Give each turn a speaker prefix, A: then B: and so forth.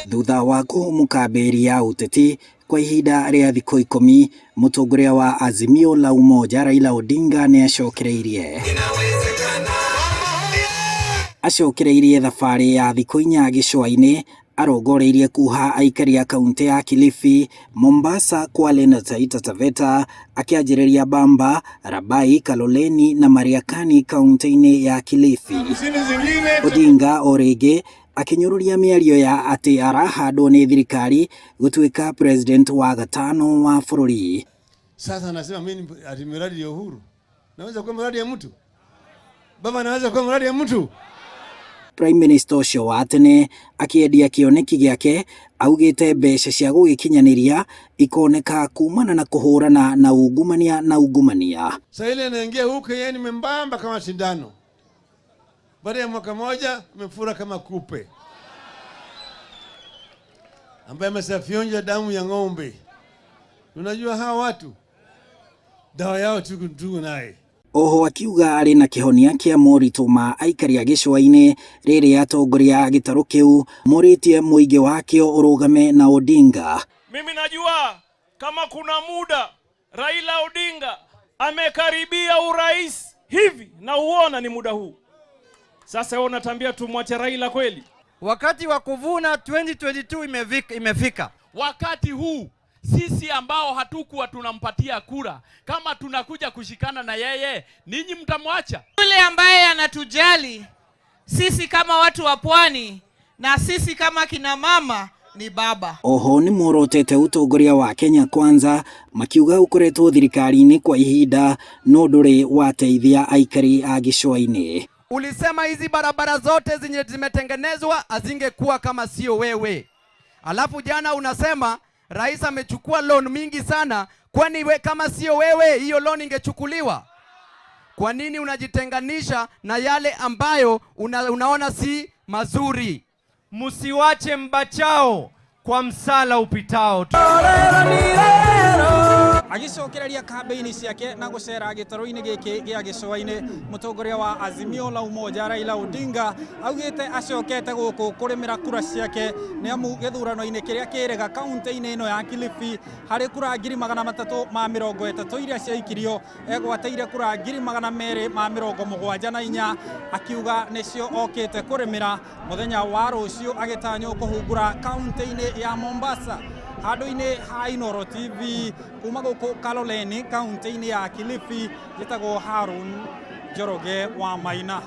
A: Thutha wa kũmũkambĩria ũteti kwa ihinda rĩa thikũ 10, mũtongoria wa Azimio La Umoja Raila Odinga nĩ acokereirie thabarĩ ya thikũ 4 Gĩcũa-inĩ, arongoreirie kuha aikari a kaunti ya Kilifi, Mombasa, Kwale na Taita Taveta, akĩanjĩrĩria Bamba, Rabai, Kaloleni na Mariakani kaunti-inĩ ya Kilifi. Odinga o rĩngĩ akinyururia mĩario ya atĩ arahandwo nĩ thirikari gũtuĩka president wa gatano wa bũrũri.
B: Sasa anasema mimi ati miradi ya Uhuru. Naweza kuwa miradi ya mtu? Baba anaweza kuwa miradi ya mtu?
A: Prime Minister ũcio wa tene akĩendia kĩoneki gĩake, augĩte mbeca cia gũgĩkinyanĩria ikoneka kumana na kũhũrana na ungumania.
B: Sasa ile anaingia huko yeye ni membamba kama sindano. Baada ya mwaka moja amefura kama kupe ambaye amesafionja damu ya ng'ombe. Unajua hawa watu dawa yao tuku naye.
A: Oho akiuga arĩ na kĩhonia kĩa moritũ ma aikari a Gĩcũa-inĩ rĩrĩa atongoria gĩtarũ kĩu morĩtie mũingĩ wakĩo ũrũgame na Odinga.
C: Mimi najua kama kuna muda Raila Odinga amekaribia urais hivi na uona ni muda huu. Sasa wewe unatambia tumwache Raila kweli?
D: Wakati wa kuvuna 2022 imefika.
E: Wakati huu sisi ambao hatukuwa tunampatia kura, kama tunakuja kushikana na yeye, ninyi mtamwacha?
F: Yule ambaye anatujali sisi kama watu wa pwani na sisi kama kina mama ni baba.
A: Oho ni morotete utongoria wa Kenya Kwanza, makiuga ukoretwo thirikari-inĩ kwa ihinda no ndũrĩ wateithia aikari a Gĩcũa-inĩ.
D: Ulisema hizi barabara zote zenye zimetengenezwa azingekuwa kama sio wewe. Alafu jana unasema rais amechukua loan mingi sana, kwani kama sio wewe hiyo loan ingechukuliwa? Kwa nini unajitenganisha na yale ambayo unaona si mazuri?
C: Msiwache mbachao kwa msala upitao.
G: Agicokereria kambeini ciake na gucera gĩtarũ-inĩ gĩkĩ gĩa Gĩcũa-inĩ, mũtongoria wa Azimio La Umoja Raila Odinga augĩte acokete gũkũ kũrĩmĩra kura ciake nĩamu gĩthurano-inĩ kĩrĩa kĩrĩga kaunti-inĩ ĩno ya Kilifi harĩ kura 330 iria ciaikirio egwateire kura 274 akiuga nĩcio okĩte kũrĩmĩra mũthenya wa rũciũ agĩtanywo kũhungura kaunti-inĩ ya Mombasa. Handũ-inĩ ha Inooro TV kuma gũkũ Kaloleni kaunti-inĩ ya Kilifi, njĩtagwo Harun Njoroge wa Maina.